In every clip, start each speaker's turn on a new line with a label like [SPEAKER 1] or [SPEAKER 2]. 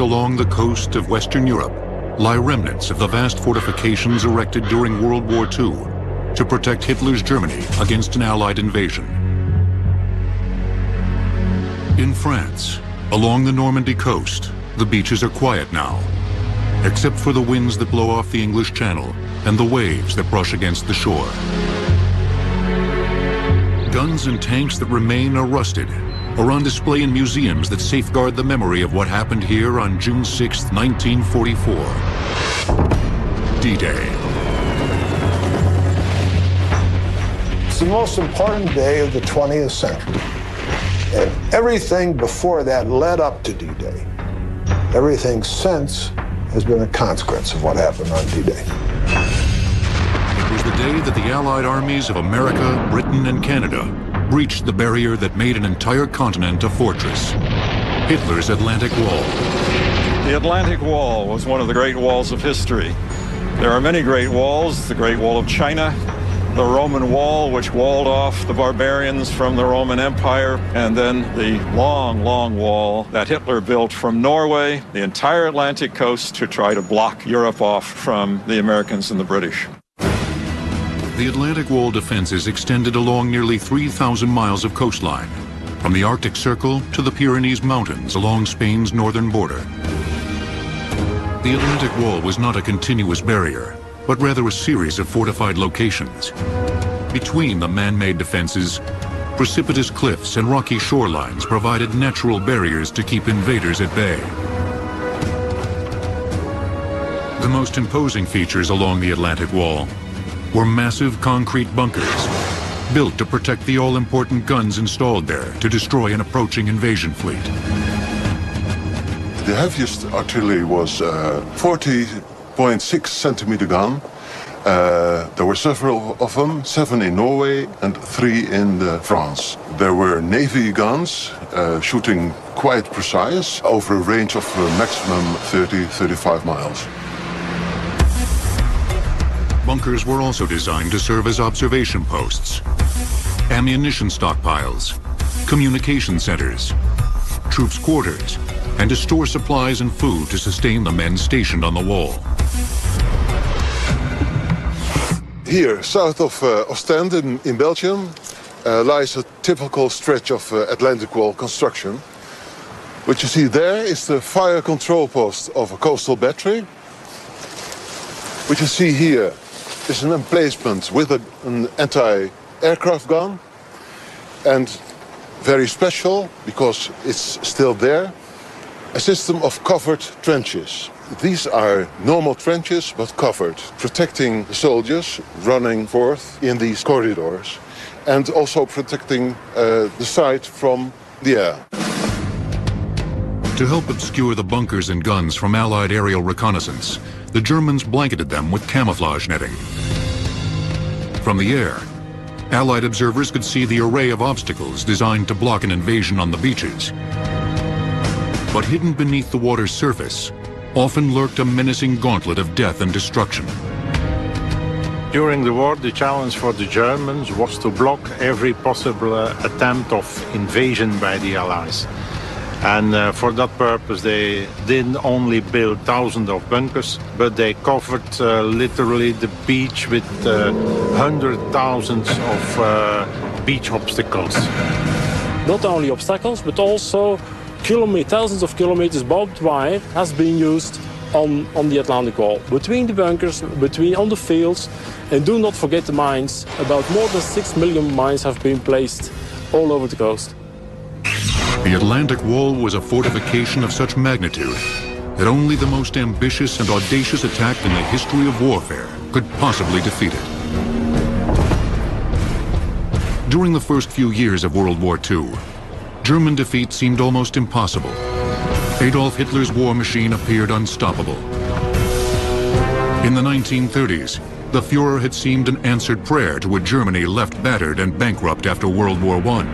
[SPEAKER 1] along the coast of Western Europe lie remnants of the vast fortifications erected during World War II to protect Hitler's Germany against an Allied invasion. In France, along the Normandy coast, the beaches are quiet now, except for the winds that blow off the English Channel and the waves that brush against the shore. Guns and tanks that remain are rusted or on display in museums that safeguard the memory of what happened here on June 6, 1944. D-Day.
[SPEAKER 2] It's the most important day of the 20th century. And everything before that led up to D-Day. Everything since has been a consequence of what happened on D-Day.
[SPEAKER 1] It was the day that the Allied armies of America, Britain, and Canada breached the barrier that made an entire continent a fortress, Hitler's Atlantic Wall.
[SPEAKER 3] The Atlantic Wall was one of the great walls of history. There are many great walls: the Great Wall of China, the Roman Wall, which walled off the barbarians from the Roman Empire, and then the long, long wall that Hitler built from Norway, the entire Atlantic coast, to try to block Europe off from the Americans and the British.
[SPEAKER 1] The Atlantic Wall defenses extended along nearly 3,000 miles of coastline, from the Arctic Circle to the Pyrenees Mountains along Spain's northern border. The Atlantic Wall was not a continuous barrier, but rather a series of fortified locations. Between the man-made defenses, precipitous cliffs and rocky shorelines provided natural barriers to keep invaders at bay. The most imposing features along the Atlantic Wall were massive concrete bunkers, built to protect the all-important guns installed there to destroy an approaching invasion fleet.
[SPEAKER 4] The heaviest artillery was 40.6 centimeter gun. There were several of them, 7 in Norway and 3 in France. There were Navy guns shooting quite precise over a range of maximum 30-35 miles.
[SPEAKER 1] Bunkers were also designed to serve as observation posts, ammunition stockpiles, communication centers, troops' quarters, and to store supplies and food to sustain the men stationed on the wall.
[SPEAKER 4] Here, south of Ostend in Belgium, lies a typical stretch of Atlantic Wall construction. What you see there is the fire control post of a coastal battery. What you see here is an emplacement with an anti-aircraft gun, and very special, because it's still there, a system of covered trenches. These are normal trenches, but covered, protecting the soldiers running forth in these corridors, and also protecting the site from the air.
[SPEAKER 1] To help obscure the bunkers and guns from Allied aerial reconnaissance, the Germans blanketed them with camouflage netting. From the air, Allied observers could see the array of obstacles designed to block an invasion on the beaches. But hidden beneath the water's surface often lurked a menacing gauntlet of death and destruction.
[SPEAKER 5] During the war, the challenge for the Germans was to block every possible attempt of invasion by the Allies. And for that purpose, they didn't only build thousands of bunkers, but they covered literally the beach with hundreds of thousands of beach obstacles.
[SPEAKER 6] Not only obstacles, but also thousands of kilometers barbed wire has been used on the Atlantic Wall, between the bunkers, on the fields, and do not forget the mines. About more than 6 million mines have been placed all over the coast.
[SPEAKER 1] The Atlantic Wall was a fortification of such magnitude that only the most ambitious and audacious attack in the history of warfare could possibly defeat it. During the first few years of World War II, German defeat seemed almost impossible. Adolf Hitler's war machine appeared unstoppable. In the 1930s, the Führer had seemed an answered prayer to a Germany left battered and bankrupt after World War I.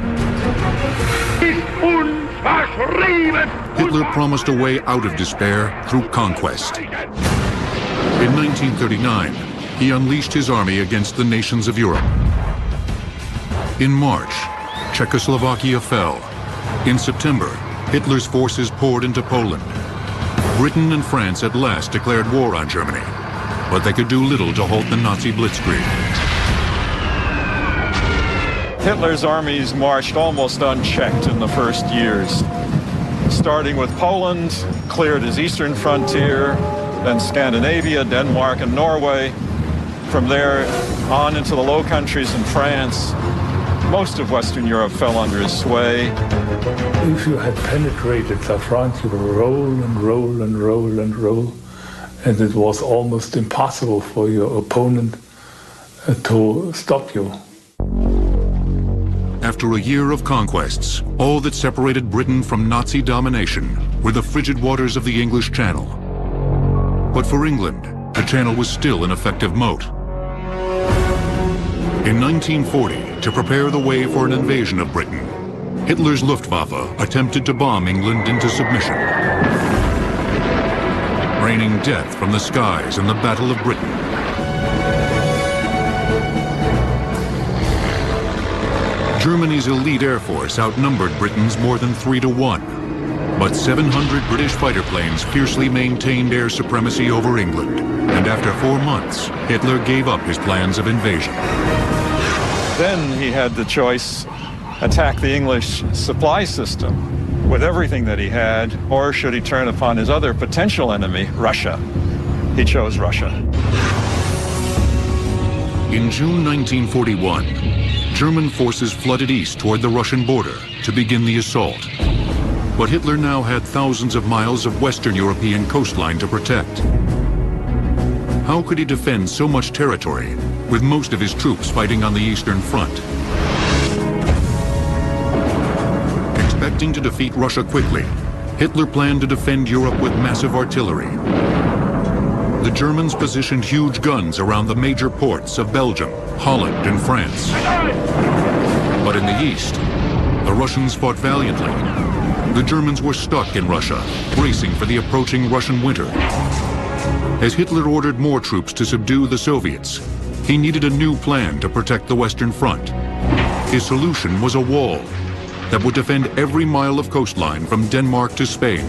[SPEAKER 1] Hitler promised a way out of despair through conquest. In 1939, he unleashed his army against the nations of Europe. In March, Czechoslovakia fell. In September, Hitler's forces poured into Poland. Britain and France at last declared war on Germany, but they could do little to halt the Nazi blitzkrieg.
[SPEAKER 3] Hitler's armies marched almost unchecked in the first years. Starting with Poland, cleared his eastern frontier, then Scandinavia, Denmark, and Norway. From there on into the Low Countries and France. Most of Western Europe fell under his sway.
[SPEAKER 7] If you had penetrated France, you would roll and roll and roll and roll, and it was almost impossible for your opponent to stop you.
[SPEAKER 1] After a year of conquests, all that separated Britain from Nazi domination were the frigid waters of the English Channel. But for England, the Channel was still an effective moat. In 1940, to prepare the way for an invasion of Britain, Hitler's Luftwaffe attempted to bomb England into submission, raining death from the skies in the Battle of Britain. Germany's elite air force outnumbered Britain's more than 3-1, but 700 British fighter planes fiercely maintained air supremacy over England, and after 4 months, Hitler gave up his plans of invasion.
[SPEAKER 3] Then he had the choice, attack the English supply system with everything that he had, or should he turn upon his other potential enemy, Russia? He chose Russia.
[SPEAKER 1] In June 1941, German forces flooded east toward the Russian border to begin the assault. But Hitler now had thousands of miles of Western European coastline to protect. How could he defend so much territory with most of his troops fighting on the Eastern Front? Expecting to defeat Russia quickly, Hitler planned to defend Europe with massive artillery. The Germans positioned huge guns around the major ports of Belgium, Holland, and France. But in the east, the Russians fought valiantly. The Germans were stuck in Russia, bracing for the approaching Russian winter. As Hitler ordered more troops to subdue the Soviets, he needed a new plan to protect the Western Front. His solution was a wall that would defend every mile of coastline from Denmark to Spain.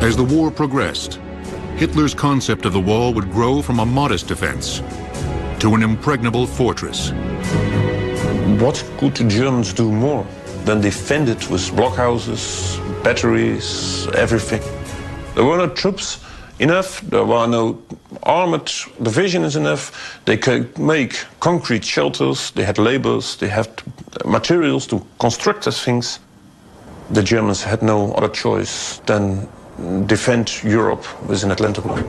[SPEAKER 1] As the war progressed, Hitler's concept of the wall would grow from a modest defense to an impregnable fortress.
[SPEAKER 8] What could the Germans do more than defend it with blockhouses, batteries, everything? There were no troops enough, there were no armored divisions enough. They could make concrete shelters, they had laborers, they had materials to construct these things. The Germans had no other choice than defend Europe with an Atlantikwall.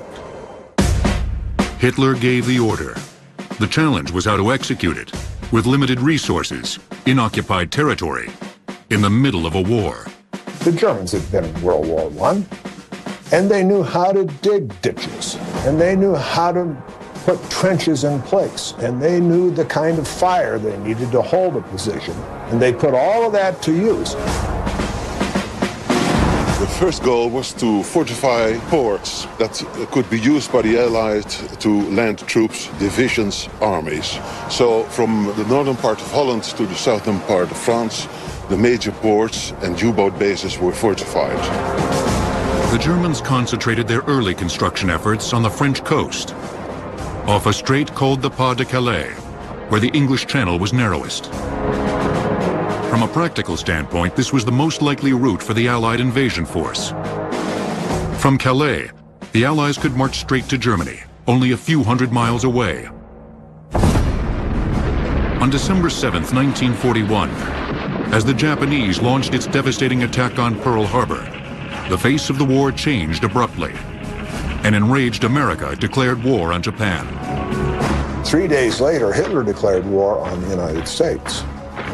[SPEAKER 1] Hitler gave the order. The challenge was how to execute it, with limited resources, in occupied territory, in the middle of a war.
[SPEAKER 2] The Germans had been in World War I, and they knew how to dig ditches, and they knew how to put trenches in place, and they knew the kind of fire they needed to hold a position, and they put all of that to use.
[SPEAKER 4] The first goal was to fortify ports that could be used by the Allies to land troops, divisions, armies. So from the northern part of Holland to the southern part of France, the major ports and U-boat bases were fortified.
[SPEAKER 1] The Germans concentrated their early construction efforts on the French coast, off a strait called the Pas de Calais, where the English Channel was narrowest. From a practical standpoint, this was the most likely route for the Allied invasion force. From Calais, the Allies could march straight to Germany, only a few hundred miles away. On December 7th, 1941, as the Japanese launched its devastating attack on Pearl Harbor, the face of the war changed abruptly. An enraged America declared war on Japan.
[SPEAKER 2] 3 days later, Hitler declared war on the United States.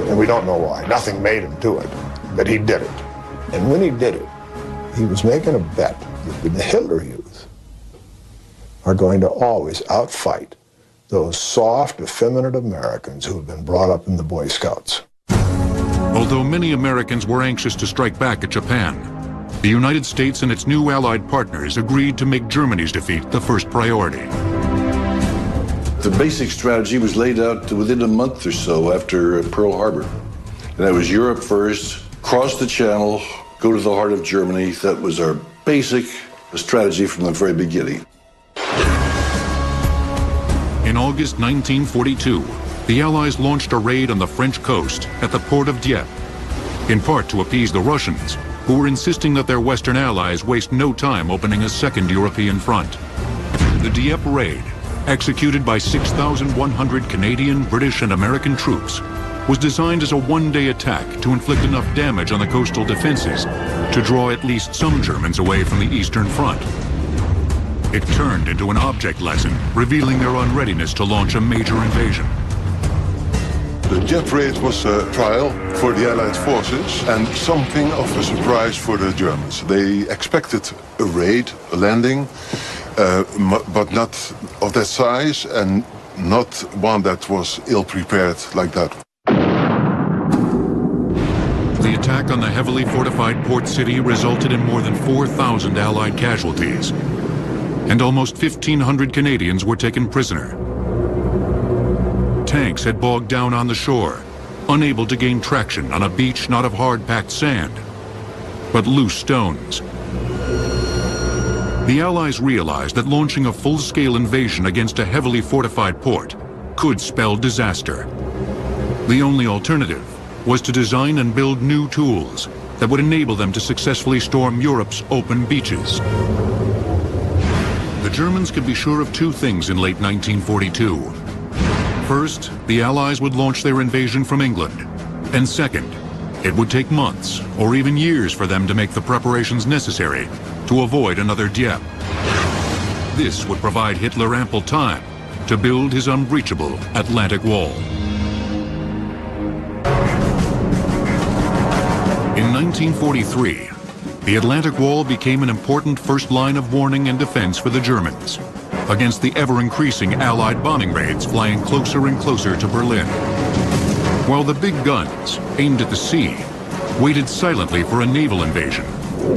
[SPEAKER 2] And we don't know why. Nothing made him do it, but he did it. And when he did it, he was making a bet that the Hitler Youth are going to always outfight those soft, effeminate Americans who have been brought up in the Boy Scouts.
[SPEAKER 1] Although many Americans were anxious to strike back at Japan, the United States and its new Allied partners agreed to make Germany's defeat the first priority.
[SPEAKER 9] The basic strategy was laid out within a month or so after Pearl Harbor. And that was Europe first, cross the Channel, go to the heart of Germany. That was our basic strategy from the very beginning.
[SPEAKER 1] In August 1942, the Allies launched a raid on the French coast at the port of Dieppe, in part to appease the Russians, who were insisting that their Western allies waste no time opening a second European front. The Dieppe raid, executed by 6,100 Canadian, British, and American troops, was designed as a one-day attack to inflict enough damage on the coastal defenses to draw at least some Germans away from the Eastern Front. It turned into an object lesson, revealing their unreadiness to launch a major invasion.
[SPEAKER 4] The Dieppe raid was a trial for the Allied forces and something of a surprise for the Germans. They expected a raid, a landing, but not of that size and not one that was ill-prepared like that.
[SPEAKER 1] The attack on the heavily fortified port city resulted in more than 4,000 Allied casualties, and almost 1,500 Canadians were taken prisoner. Tanks had bogged down on the shore, unable to gain traction on a beach not of hard-packed sand, but loose stones. The Allies realized that launching a full-scale invasion against a heavily fortified port could spell disaster. The only alternative was to design and build new tools that would enable them to successfully storm Europe's open beaches. The Germans could be sure of two things in late 1942. First, the Allies would launch their invasion from England. And second, it would take months or even years for them to make the preparations necessary to avoid another Dieppe. This would provide Hitler ample time to build his unbreachable Atlantic Wall. In 1943, the Atlantic Wall became an important first line of warning and defense for the Germans against the ever-increasing Allied bombing raids flying closer and closer to Berlin. While the big guns, aimed at the sea, waited silently for a naval invasion,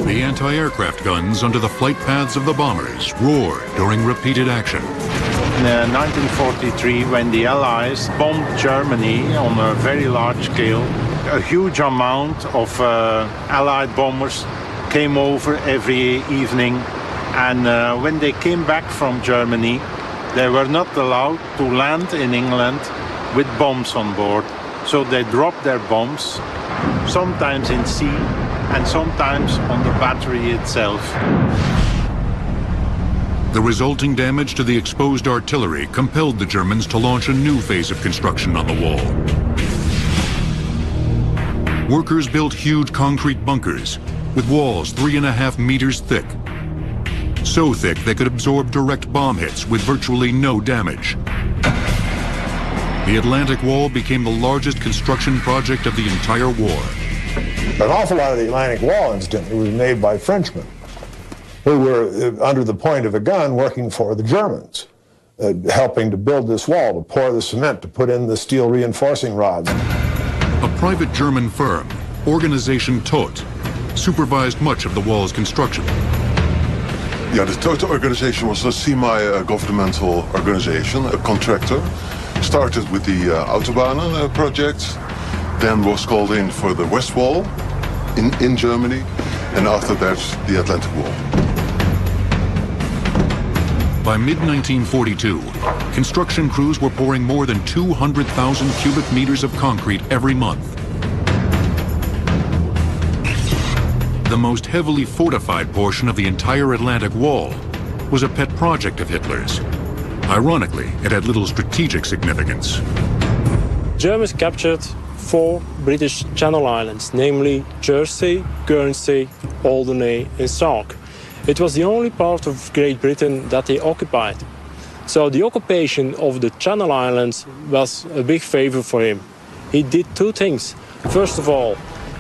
[SPEAKER 1] the anti-aircraft guns under the flight paths of the bombers roared during repeated action.
[SPEAKER 5] In 1943, when the Allies bombed Germany on a very large scale, a huge amount of Allied bombers came over every evening, and when they came back from Germany, they were not allowed to land in England with bombs on board. So they dropped their bombs, sometimes in sea and sometimes on the battery itself.
[SPEAKER 1] The resulting damage to the exposed artillery compelled the Germans to launch a new phase of construction on the wall. Workers built huge concrete bunkers with walls 3.5 meters thick. So thick they could absorb direct bomb hits with virtually no damage. The Atlantic Wall became the largest construction project of the entire war.
[SPEAKER 2] An awful lot of the Atlantic Wall, incidentally, was made by Frenchmen who were under the point of a gun working for the Germans, helping to build this wall, to pour the cement, to put in the steel reinforcing rods.
[SPEAKER 1] A private German firm, Organisation Todt, supervised much of the wall's construction.
[SPEAKER 4] Yeah, the Todt organization was a semi-governmental organization, a contractor. Started with the Autobahnen project, then was called in for the West Wall in Germany, and after that, the Atlantic Wall.
[SPEAKER 1] By mid-1942, construction crews were pouring more than 200,000 cubic meters of concrete every month. The most heavily fortified portion of the entire Atlantic Wall was a pet project of Hitler's. Ironically, it had little strategic significance.
[SPEAKER 6] Germans captured 4 British Channel Islands, namely Jersey, Guernsey, Alderney and Sark. It was the only part of Great Britain that they occupied. So the occupation of the Channel Islands was a big favor for him. He did 2 things. First of all,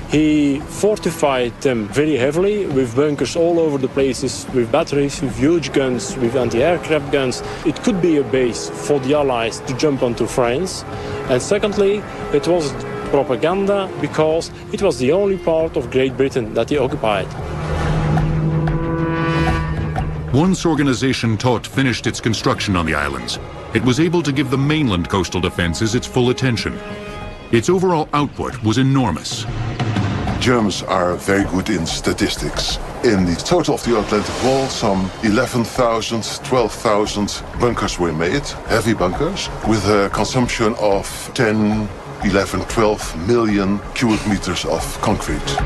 [SPEAKER 6] he fortified them very heavily with bunkers all over the places, with batteries, with huge guns, with anti-aircraft guns. It could be a base for the Allies to jump onto France. And secondly, it was propaganda because it was the only part of Great Britain that they occupied.
[SPEAKER 1] Once Organisation Todt finished its construction on the islands, it was able to give the mainland coastal defenses its full attention. Its overall output was enormous.
[SPEAKER 4] Germans are very good in statistics. In the total of the Atlantic Wall, some 11,000, 12,000 bunkers were made, heavy bunkers, with a consumption of 10, 11, 12 million cubic meters of concrete.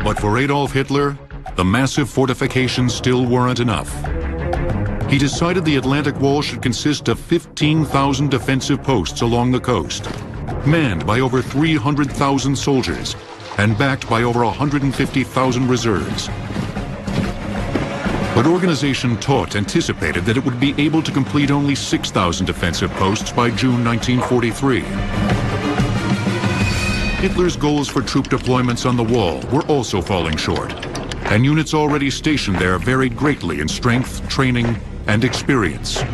[SPEAKER 1] But for Adolf Hitler, the massive fortifications still weren't enough. He decided the Atlantic Wall should consist of 15,000 defensive posts along the coast, manned by over 300,000 soldiers and backed by over 150,000 reserves. But Organization Todt anticipated that it would be able to complete only 6,000 defensive posts by June 1943. Hitler's goals for troop deployments on the wall were also falling short, and units already stationed there varied greatly in strength, training, and experience.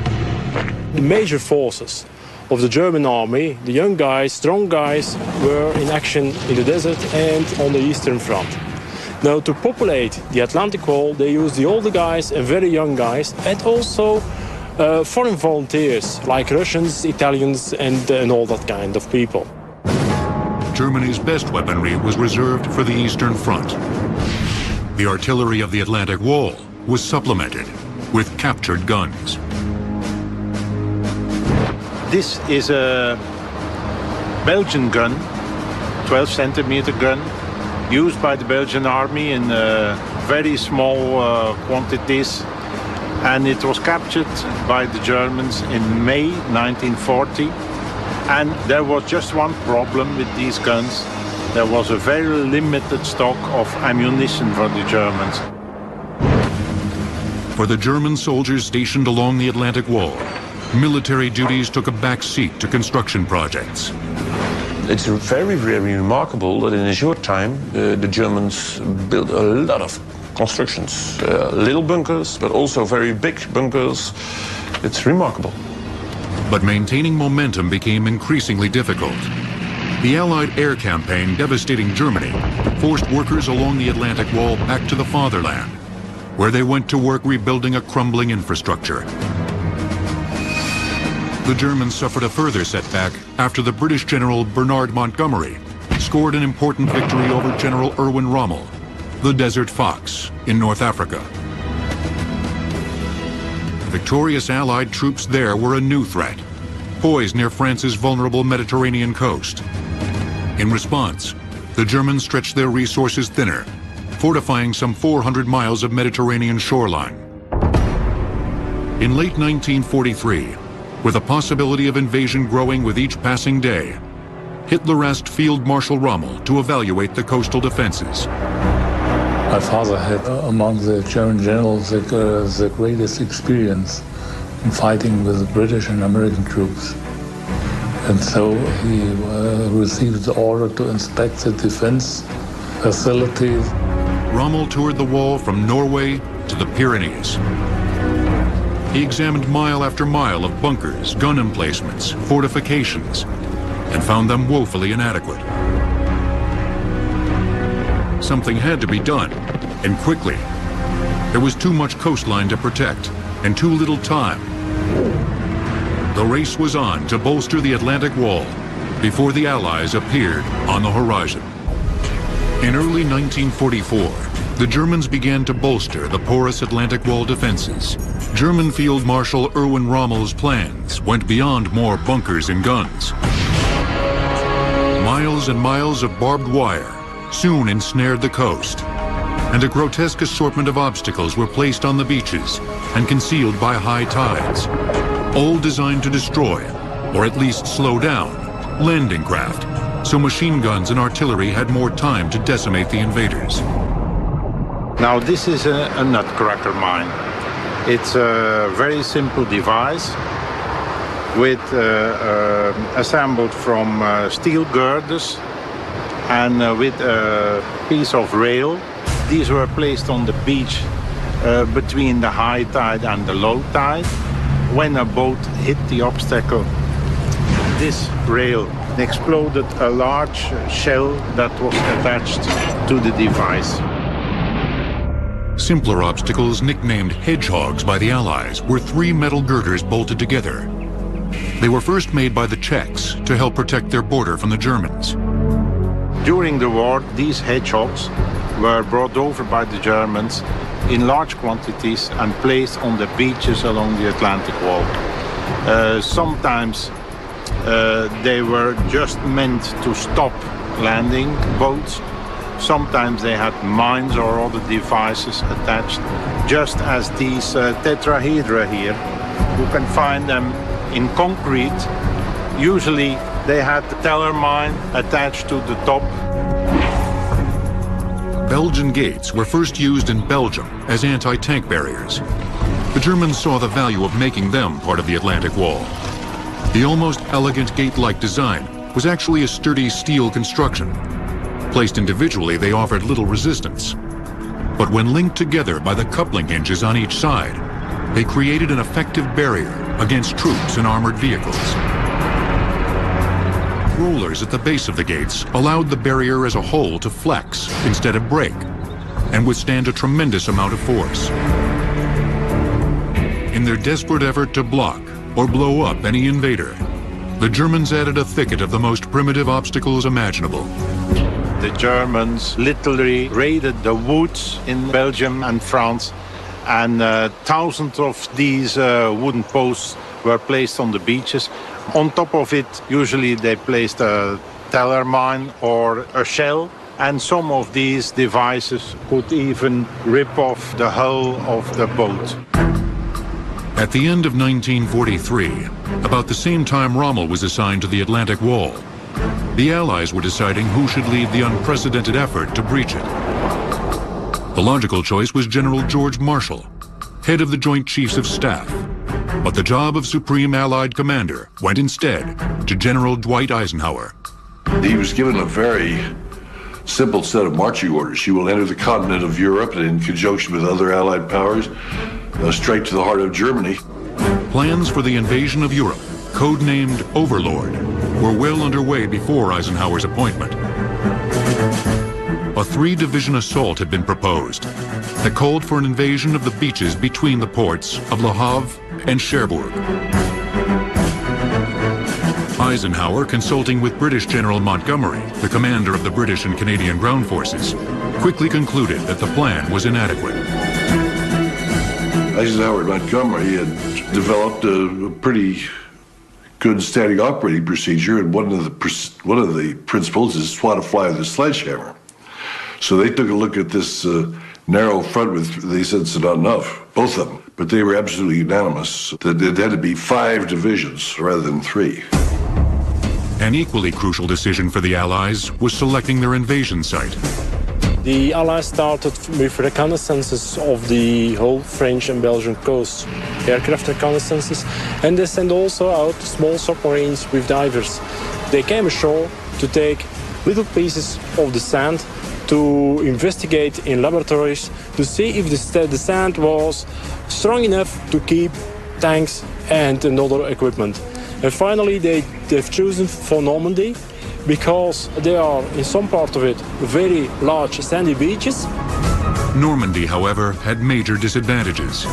[SPEAKER 6] The major forces of the German army, the young guys, strong guys, were in action in the desert and on the Eastern Front. Now, to populate the Atlantic Wall, they used the older guys and very young guys, and also foreign volunteers, like Russians, Italians, and all that kind of people.
[SPEAKER 1] Germany's best weaponry was reserved for the Eastern Front. The artillery of the Atlantic Wall was supplemented with captured guns.
[SPEAKER 5] This is a Belgian gun, 12-centimeter gun, used by the Belgian army in very small quantities, and it was captured by the Germans in May 1940. And there was just one problem with these guns. There was a very limited stock of ammunition for the Germans.
[SPEAKER 1] For the German soldiers stationed along the Atlantic Wall, military duties took a back seat to construction projects.
[SPEAKER 8] It's very, very remarkable that in a short time the Germans built a lot of constructions. Little bunkers, but also very big bunkers. It's remarkable.
[SPEAKER 1] But maintaining momentum became increasingly difficult. The Allied air campaign devastating Germany forced workers along the Atlantic Wall back to the fatherland, where they went to work rebuilding a crumbling infrastructure. The Germans suffered a further setback after the British General Bernard Montgomery scored an important victory over General Erwin Rommel, the Desert Fox, in North Africa. Victorious Allied troops there were a new threat, poised near France's vulnerable Mediterranean coast. In response, the Germans stretched their resources thinner, fortifying some 400 miles of Mediterranean shoreline. In late 1943, with the possibility of invasion growing with each passing day, Hitler asked Field Marshal Rommel to evaluate the coastal defenses.
[SPEAKER 7] My father had, among the German generals, the greatest experience in fighting with British and American troops. And so he received the order to inspect the defense facilities.
[SPEAKER 1] Rommel toured the wall from Norway to the Pyrenees. He examined mile after mile of bunkers, gun emplacements, fortifications, and found them woefully inadequate. Something had to be done, and quickly. There was too much coastline to protect, and too little time. The race was on to bolster the Atlantic Wall before the Allies appeared on the horizon. In early 1944, the Germans began to bolster the porous Atlantic Wall defenses. German Field Marshal Erwin Rommel's plans went beyond more bunkers and guns. Miles and miles of barbed wire soon ensnared the coast, and a grotesque assortment of obstacles were placed on the beaches and concealed by high tides, all designed to destroy, or at least slow down, landing craft, so machine guns and artillery had more time to decimate the invaders.
[SPEAKER 5] Now this is a nutcracker mine. It's a very simple device with assembled from steel girders and with a piece of rail. These were placed on the beach between the high tide and the low tide. When a boat hit the obstacle, this rail exploded a large shell that was attached to the device.
[SPEAKER 1] Simpler obstacles, nicknamed hedgehogs by the Allies, were 3 metal girders bolted together. They were first made by the Czechs to help protect their border from the Germans.
[SPEAKER 5] During the war, these hedgehogs were brought over by the Germans in large quantities and placed on the beaches along the Atlantic Wall. Sometimes they were just meant to stop landing boats. Sometimes they had mines or other devices attached, just as these tetrahedra here. You can find them in concrete. Usually they had the teller mine attached to the top.
[SPEAKER 1] Belgian gates were first used in Belgium as anti-tank barriers. The Germans saw the value of making them part of the Atlantic Wall. The almost elegant gate-like design was actually a sturdy steel construction. Placed individually, they offered little resistance. But when linked together by the coupling hinges on each side, they created an effective barrier against troops and armored vehicles. Rollers at the base of the gates allowed the barrier as a whole to flex instead of break and withstand a tremendous amount of force. In their desperate effort to block or blow up any invader, the Germans added a thicket of the most primitive obstacles imaginable.
[SPEAKER 5] The Germans literally raided the woods in Belgium and France, and thousands of these wooden posts were placed on the beaches. On top of it, usually they placed a teller mine or a shell, and some of these devices could even rip off the hull of the boat.
[SPEAKER 1] At the end of 1943, about the same time Rommel was assigned to the Atlantic Wall, the Allies were deciding who should lead the unprecedented effort to breach it. The logical choice was General George Marshall, head of the Joint Chiefs of Staff. But the job of Supreme Allied Commander went instead to General Dwight Eisenhower.
[SPEAKER 9] He was given a very simple set of marching orders. You will enter the continent of Europe and in conjunction with other Allied powers, straight to the heart of Germany.
[SPEAKER 1] Plans for the invasion of Europe, codenamed Overlord, were well underway before Eisenhower's appointment. A 3-division assault had been proposed that called for an invasion of the beaches between the ports of Le Havre and Cherbourg. Eisenhower, consulting with British General Montgomery, the commander of the British and Canadian ground forces, quickly concluded that the plan was inadequate.
[SPEAKER 9] Eisenhower and Montgomery had developed a pretty good standing operating procedure, and one of the principles is swat a fly with a sledgehammer. So they took a look at this narrow front they said it's not enough, both of them. But they were absolutely unanimous that it had to be 5 divisions rather than 3.
[SPEAKER 1] An equally crucial decision for the Allies was selecting their invasion site.
[SPEAKER 6] The Allies started with reconnaissances of the whole French and Belgian coast, aircraft reconnaissances, and they sent also out small submarines with divers. They came ashore to take little pieces of the sand to investigate in laboratories to see if the sand was strong enough to keep tanks and another equipment. And finally, they've chosen for Normandy because there are, in some part of it, very large sandy beaches.
[SPEAKER 1] Normandy, however, had major disadvantages.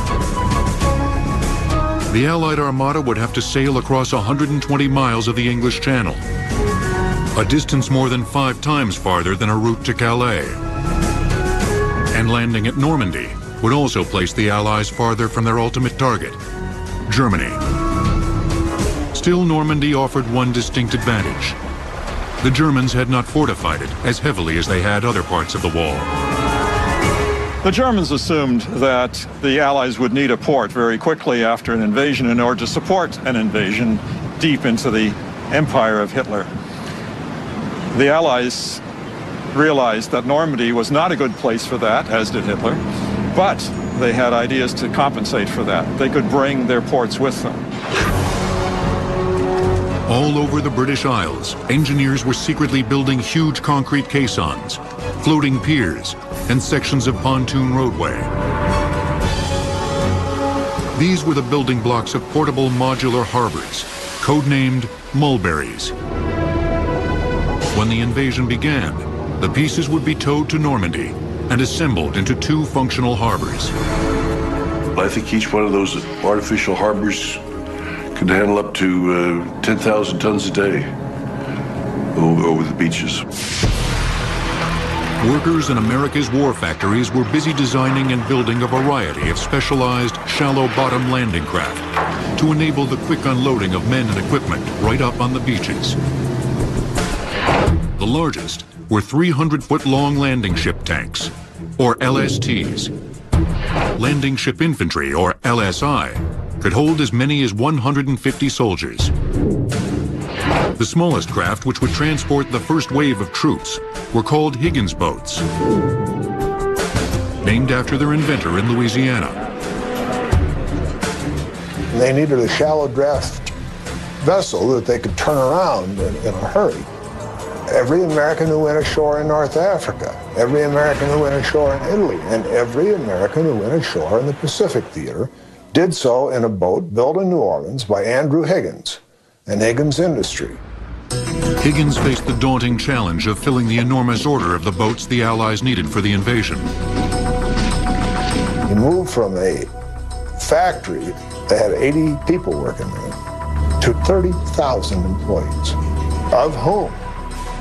[SPEAKER 1] The Allied Armada would have to sail across 120 miles of the English Channel, a distance more than 5 times farther than a route to Calais. And landing at Normandy would also place the Allies farther from their ultimate target, Germany. Still, Normandy offered one distinct advantage. The Germans had not fortified it as heavily as they had other parts of the wall.
[SPEAKER 3] The Germans assumed that the Allies would need a port very quickly after an invasion in order to support an invasion deep into the empire of Hitler. The Allies realized that Normandy was not a good place for that, as did Hitler, but they had ideas to compensate for that. They could bring their ports with them.
[SPEAKER 1] All over the British Isles, engineers were secretly building huge concrete caissons, floating piers, and sections of pontoon roadway. These were the building blocks of portable modular harbors, codenamed mulberries. When the invasion began, the pieces would be towed to Normandy and assembled into 2 functional harbors.
[SPEAKER 9] I think each one of those artificial harbors could handle up to 10,000 tons a day over the beaches.
[SPEAKER 1] Workers in America's war factories were busy designing and building a variety of specialized shallow-bottom landing craft to enable the quick unloading of men and equipment right up on the beaches. The largest were 300-foot-long landing ship tanks, or LSTs. Landing ship infantry, or LSI, could hold as many as 150 soldiers. The smallest craft, which would transport the first wave of troops, were called Higgins boats, named after their inventor in Louisiana.
[SPEAKER 2] They needed a shallow draft vessel that they could turn around in a hurry. Every American who went ashore in North Africa, every American who went ashore in Italy, and every American who went ashore in the Pacific Theater did so in a boat built in New Orleans by Andrew Higgins and Higgins Industry.
[SPEAKER 1] Higgins faced the daunting challenge of filling the enormous order of the boats the Allies needed for the invasion.
[SPEAKER 2] He moved from a factory that had 80 people working there to 30,000 employees, of whom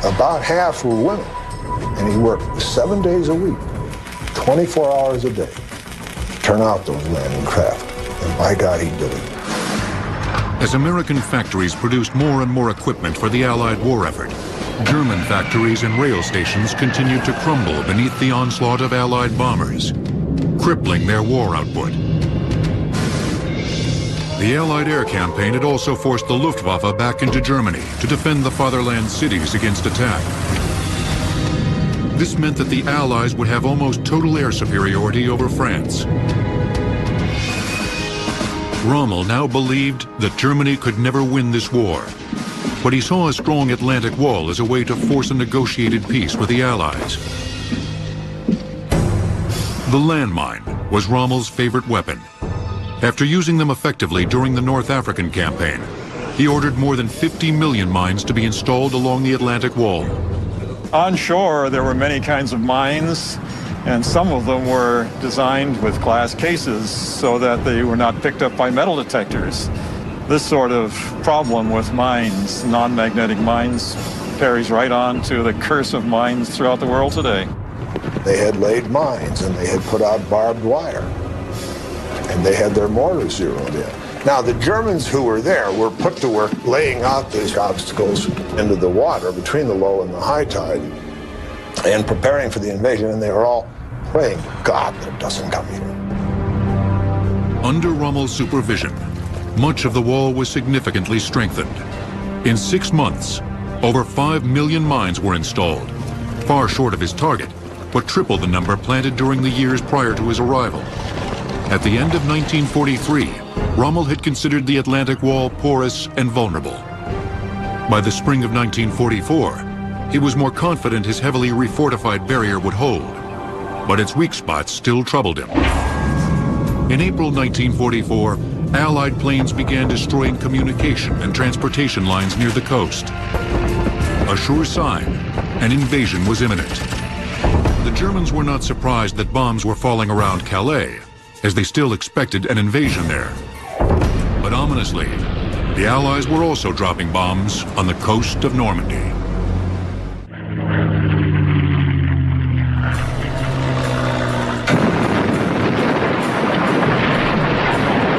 [SPEAKER 2] about half were women. And he worked 7 days a week, 24 hours a day, to turn out those landing craft. And by God, he did it.
[SPEAKER 1] As American factories produced more and more equipment for the Allied war effort, German factories and rail stations continued to crumble beneath the onslaught of Allied bombers, crippling their war output. The Allied air campaign had also forced the Luftwaffe back into Germany to defend the fatherland cities against attack. This meant that the Allies would have almost total air superiority over France. Rommel now believed that Germany could never win this war, but he saw a strong Atlantic wall as a way to force a negotiated peace with the Allies. The landmine was Rommel's favorite weapon. After using them effectively during the North African campaign, he ordered more than 50 million mines to be installed along the Atlantic Wall.
[SPEAKER 3] On shore, there were many kinds of mines, and some of them were designed with glass cases so that they were not picked up by metal detectors. This sort of problem with mines, non-magnetic mines, carries right on to the curse of mines throughout the world today.
[SPEAKER 2] They had laid mines and they had put out barbed wire, and they had their mortars zeroed in. Now, the Germans who were there were put to work laying out these obstacles into the water between the low and the high tide and preparing for the invasion, and they were all praying, God, that it doesn't come here.
[SPEAKER 1] Under Rommel's supervision, much of the wall was significantly strengthened. In 6 months, over 5 million mines were installed, far short of his target, but triple the number planted during the years prior to his arrival. At the end of 1943, Rommel had considered the Atlantic Wall porous and vulnerable. By the spring of 1944, he was more confident his heavily refortified barrier would hold, but its weak spots still troubled him. In April 1944, Allied planes began destroying communication and transportation lines near the coast. A sure sign, an invasion was imminent. The Germans were not surprised that bombs were falling around Calais, as they still expected an invasion there. But ominously, the Allies were also dropping bombs on the coast of Normandy.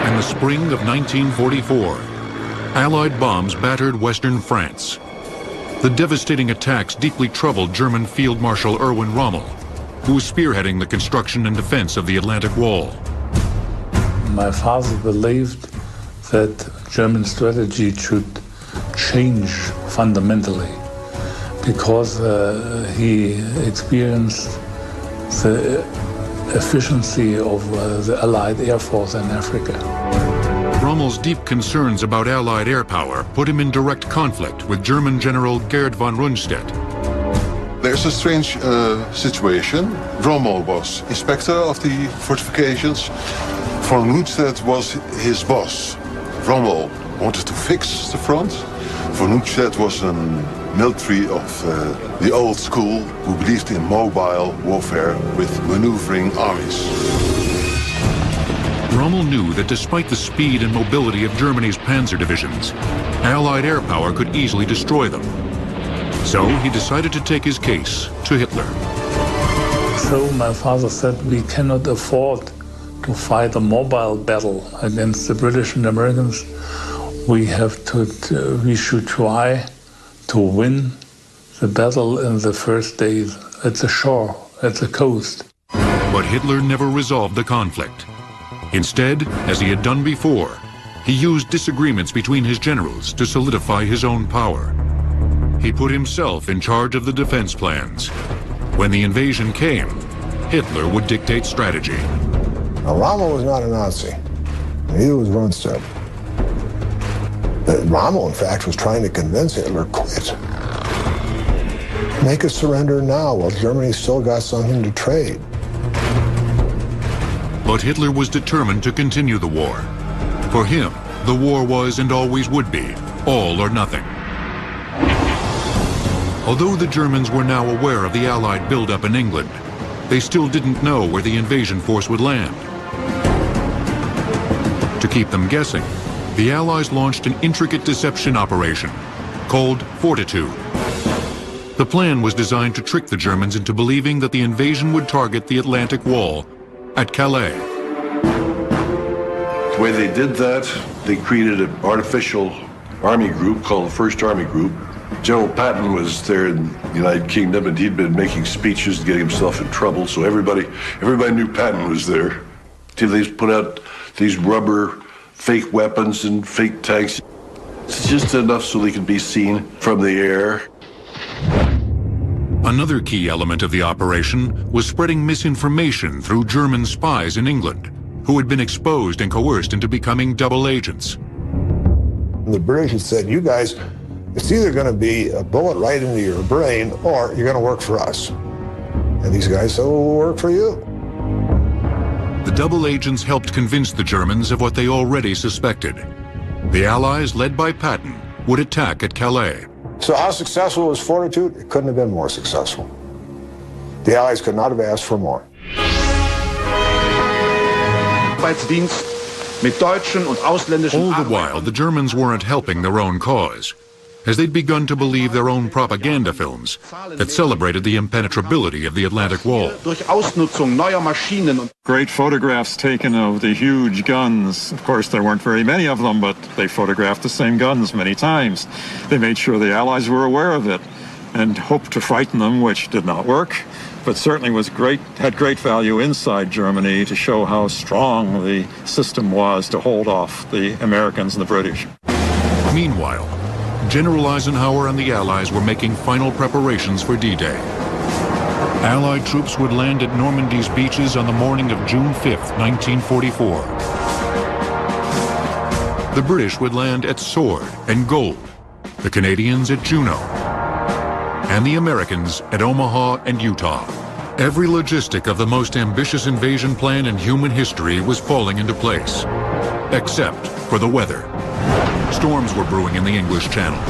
[SPEAKER 1] In the spring of 1944, Allied bombs battered western France. The devastating attacks deeply troubled German Field Marshal Erwin Rommel, who was spearheading the construction and defense of the Atlantic Wall.
[SPEAKER 7] My father believed that German strategy should change fundamentally because he experienced the efficiency of the Allied Air Force in Africa.
[SPEAKER 1] Rommel's deep concerns about Allied air power put him in direct conflict with German General Gerd von Rundstedt.
[SPEAKER 4] There's a strange situation. Rommel was inspector of the fortifications. Von Rundstedt was his boss. Rommel wanted to fix the front. Von Rundstedt was a military of the old school who believed in mobile warfare with maneuvering armies.
[SPEAKER 1] Rommel knew that despite the speed and mobility of Germany's panzer divisions, Allied air power could easily destroy them. So he decided to take his case to Hitler.
[SPEAKER 7] So my father said we cannot afford to fight a mobile battle against the British and Americans. We should try to win the battle in the first days at the shore, at the coast.
[SPEAKER 1] But Hitler never resolved the conflict. Instead, as he had done before, he used disagreements between his generals to solidify his own power. He put himself in charge of the defense plans. When the invasion came, Hitler would dictate strategy.
[SPEAKER 2] Now, Rommel was not a Nazi. Neither was Rundstedt. Rommel, in fact, was trying to convince Hitler, quit. Make a surrender now while Germany still got something to trade.
[SPEAKER 1] But Hitler was determined to continue the war. For him, the war was and always would be all or nothing. Although the Germans were now aware of the Allied buildup in England, they still didn't know where the invasion force would land. To keep them guessing, the Allies launched an intricate deception operation called Fortitude. The plan was designed to trick the Germans into believing that the invasion would target the Atlantic Wall at Calais.
[SPEAKER 9] The way they did that, they created an artificial army group called the First Army Group. General Patton was there in the United Kingdom, and he'd been making speeches to get himself in trouble, so everybody knew Patton was there. They put out these rubber fake weapons and fake tanks. It's just enough so they could be seen from the air.
[SPEAKER 1] Another key element of the operation was spreading misinformation through German spies in England, who had been exposed and coerced into becoming double agents.
[SPEAKER 2] The British had said, you guys, it's either going to be a bullet right into your brain or you're going to work for us. And these guys said, well, we'll work for you.
[SPEAKER 1] The double agents helped convince the Germans of what they already suspected. The Allies, led by Patton, would attack at Calais.
[SPEAKER 2] So how successful was Fortitude? It couldn't have been more successful. The Allies could not have asked for more.
[SPEAKER 1] All the while, the Germans weren't helping their own cause, as they'd begun to believe their own propaganda films that celebrated the impenetrability of the Atlantic Wall.
[SPEAKER 3] Great photographs taken of the huge guns. Of course, there weren't very many of them, but they photographed the same guns many times. They made sure the Allies were aware of it and hoped to frighten them, which did not work, but certainly had great value inside Germany to show how strong the system was to hold off the Americans and the British.
[SPEAKER 1] Meanwhile, General Eisenhower and the Allies were making final preparations for D-Day. Allied troops would land at Normandy's beaches on the morning of June 5th, 1944. The British would land at Sword and Gold, the Canadians at Juno, and the Americans at Omaha and Utah. Every logistic of the most ambitious invasion plan in human history was falling into place, except for the weather. Storms were brewing in the English Channel.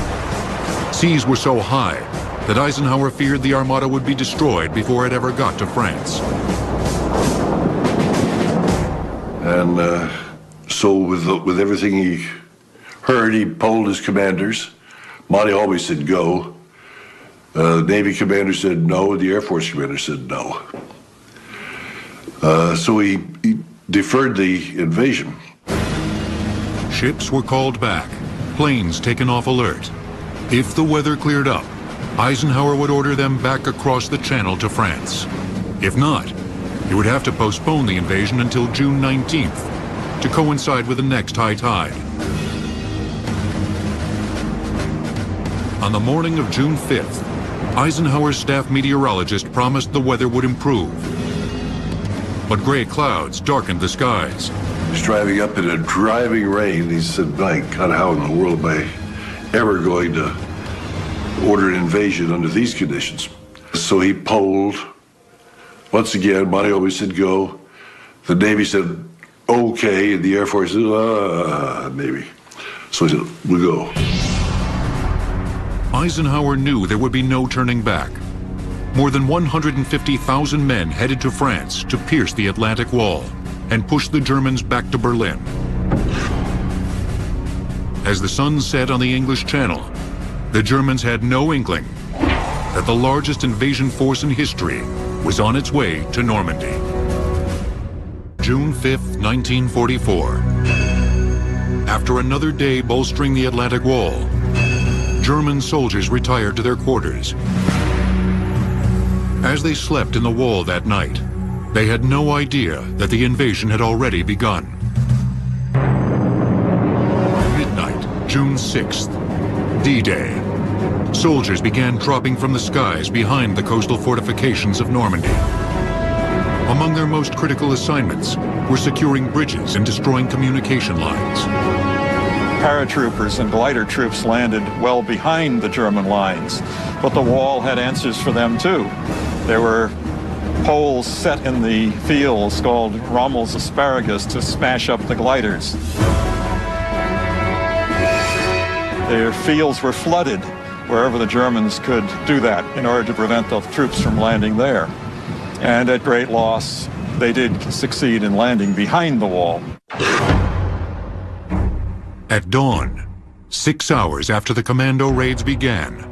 [SPEAKER 1] Seas were so high that Eisenhower feared the Armada would be destroyed before it ever got to France.
[SPEAKER 9] And so with everything he heard, he polled his commanders. Monty always said go. The Navy commander said no, the Air Force commander said no. So he deferred the invasion.
[SPEAKER 1] Ships were called back, planes taken off alert. If the weather cleared up, Eisenhower would order them back across the Channel to France. If not, he would have to postpone the invasion until June 19th to coincide with the next high tide. On the morning of June 5th, Eisenhower's staff meteorologist promised the weather would improve. But gray clouds darkened the skies.
[SPEAKER 9] He was driving up in a driving rain. He said, my God, how in the world am I ever going to order an invasion under these conditions? So he polled. Once again, Monty always said go. The Navy said okay, and the Air Force said maybe. So he said, we'll go.
[SPEAKER 1] Eisenhower knew there would be no turning back. More than 150,000 men headed to France to pierce the Atlantic Wall and push the Germans back to Berlin. As the sun set on the English Channel, the Germans had no inkling that the largest invasion force in history was on its way to Normandy. June 5th, 1944. After another day bolstering the Atlantic Wall, German soldiers retired to their quarters. As they slept in the wall that night, they had no idea that the invasion had already begun. Midnight, June 6th, D-Day. Soldiers began dropping from the skies behind the coastal fortifications of Normandy. Among their most critical assignments were securing bridges and destroying communication lines.
[SPEAKER 3] Paratroopers and glider troops landed well behind the German lines, but the wall had answers for them too. There were poles set in the fields called Rommel's asparagus to smash up the gliders. Their fields were flooded wherever the Germans could do that in order to prevent the troops from landing there. And at great loss, they did succeed in landing behind the wall.
[SPEAKER 1] At dawn, 6 hours after the commando raids began,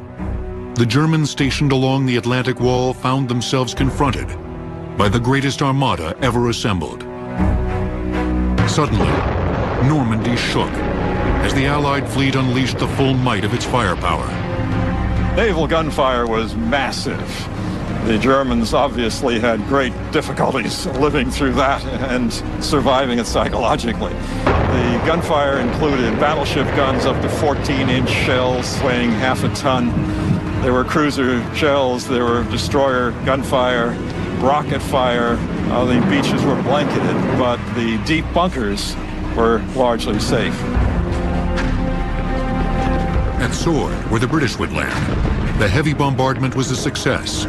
[SPEAKER 1] the Germans stationed along the Atlantic Wall found themselves confronted by the greatest armada ever assembled. Suddenly, Normandy shook as the Allied fleet unleashed the full might of its firepower.
[SPEAKER 3] Naval gunfire was massive. The Germans obviously had great difficulties living through that and surviving it psychologically. The gunfire included battleship guns up to 14-inch shells weighing half a ton. There were cruiser shells, there were destroyer gunfire, rocket fire. The beaches were blanketed, but the deep bunkers were largely safe.
[SPEAKER 1] At Sword, where the British would land, the heavy bombardment was a success.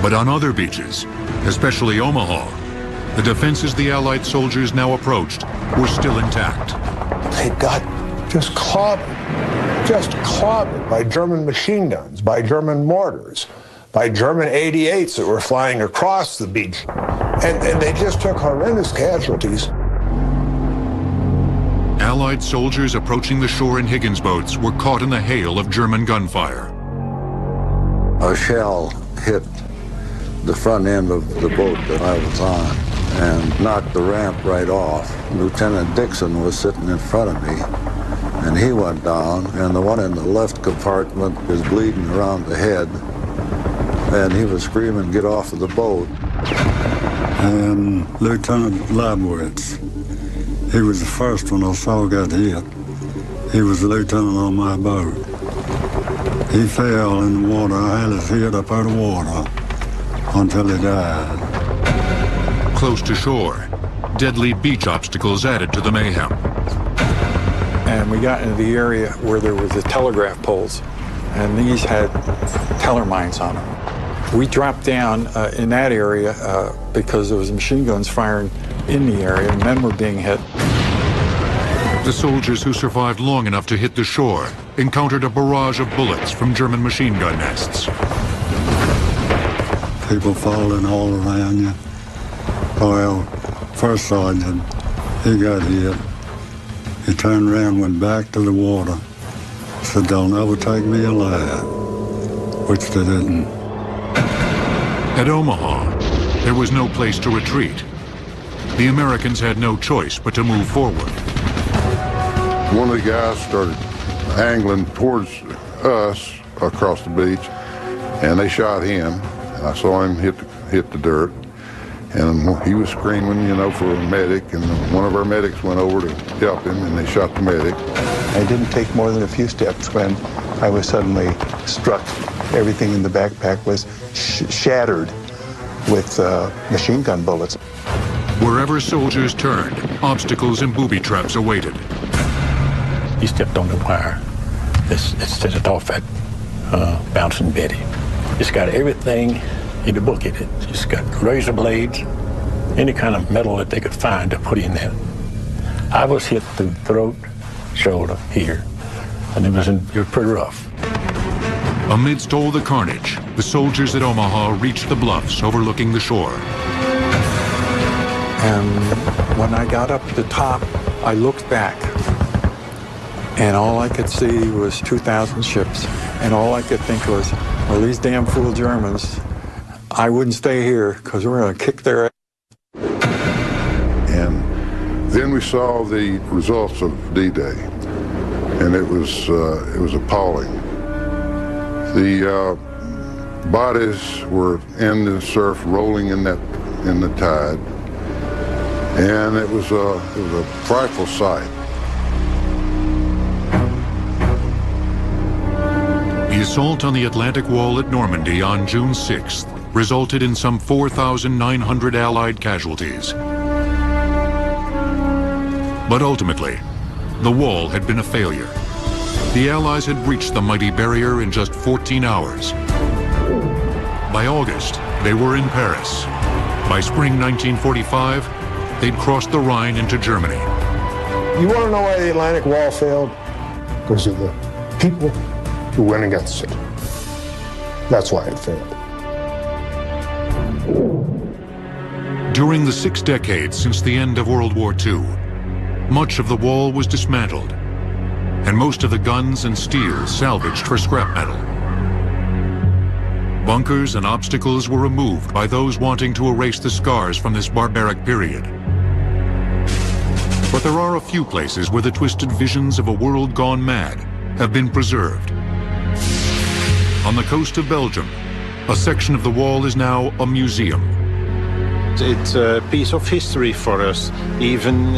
[SPEAKER 1] But on other beaches, especially Omaha, the defenses the Allied soldiers now approached were still intact.
[SPEAKER 2] They got just clobbered by German machine guns, by German mortars, by German 88s that were flying across the beach. And they just took horrendous casualties.
[SPEAKER 1] Allied soldiers approaching the shore in Higgins boats were caught in the hail of German gunfire.
[SPEAKER 10] A shell hit the front end of the boat that I was on and knocked the ramp right off. Lieutenant Dixon was sitting in front of me, and he went down, and the one in the left compartment was bleeding around the head, and he was screaming, "Get off of the boat."
[SPEAKER 11] And Lieutenant Labowitz, he was the first one I saw got hit. He was the lieutenant on my boat. He fell in the water. I had his head up out of water until he died.
[SPEAKER 1] Close to shore, deadly beach obstacles added to the mayhem.
[SPEAKER 12] And we got into the area where there was the telegraph poles, and these had teller mines on them. We dropped down in that area because there was machine guns firing in the area, and men were being hit.
[SPEAKER 1] The soldiers who survived long enough to hit the shore encountered a barrage of bullets from German machine gun nests.
[SPEAKER 11] People falling all around you. Well, first sergeant, he got hit. He turned around, went back to the water, said, "They'll never take me alive," which they didn't.
[SPEAKER 1] At Omaha, there was no place to retreat. The Americans had no choice but to move forward.
[SPEAKER 4] One of the guys started angling towards us across the beach, and they shot him. And I saw him hit the dirt, and he was screaming, you know, for a medic, and one of our medics went over to help him, and they shot the medic.
[SPEAKER 13] I didn't take more than a few steps when I was suddenly struck. Everything in the backpack was shattered with machine gun bullets.
[SPEAKER 1] Wherever soldiers turned, obstacles and booby traps awaited.
[SPEAKER 14] He stepped on the wire. It set it off at Bouncing Betty. It's got everything in the book in it. It's got razor blades, any kind of metal that they could find to put in there. I was hit through the throat, shoulder, here, and it was pretty rough.
[SPEAKER 1] Amidst all the carnage, the soldiers at Omaha reached the bluffs overlooking the shore.
[SPEAKER 12] And when I got up to the top, I looked back, and all I could see was 2,000 ships, and all I could think was, well, these damn fool Germans I wouldn't stay here because we're going to kick their ass.
[SPEAKER 11] And then we saw the results of D-Day, and it was appalling. The bodies were in the surf, rolling in the tide, and it was a frightful sight.
[SPEAKER 1] The assault on the Atlantic Wall at Normandy on June 6th resulted in some 4,900 Allied casualties. But ultimately, the wall had been a failure. The Allies had breached the mighty barrier in just 14 hours. By August, they were in Paris. By spring 1945, they'd crossed the Rhine into Germany.
[SPEAKER 2] You want to know why the Atlantic Wall failed? Because of the people who went against it. That's why it failed.
[SPEAKER 1] During the 6 decades since the end of World War II, much of the wall was dismantled, and most of the guns and steel salvaged for scrap metal. Bunkers and obstacles were removed by those wanting to erase the scars from this barbaric period. But there are a few places where the twisted visions of a world gone mad have been preserved. On the coast of Belgium, a section of the wall is now a museum.
[SPEAKER 5] It's a piece of history for us, even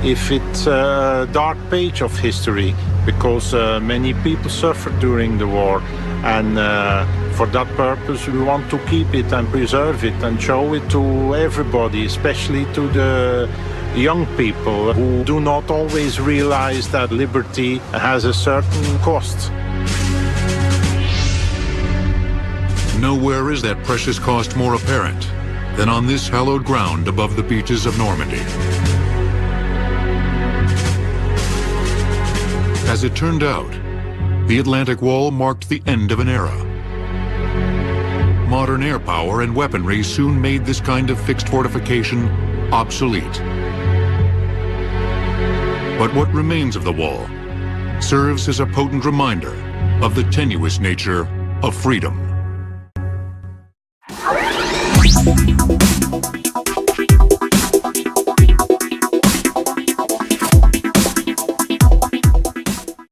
[SPEAKER 5] if it's a dark page of history, because many people suffered during the war. And for that purpose, we want to keep it and preserve it and show it to everybody, especially to the young people who do not always realize that liberty has a certain cost.
[SPEAKER 1] Nowhere is that precious cost more apparent than on this hallowed ground above the beaches of Normandy. As it turned out, the Atlantic Wall marked the end of an era. Modern air power and weaponry soon made this kind of fixed fortification obsolete. But what remains of the wall serves as a potent reminder of the tenuous nature of freedom.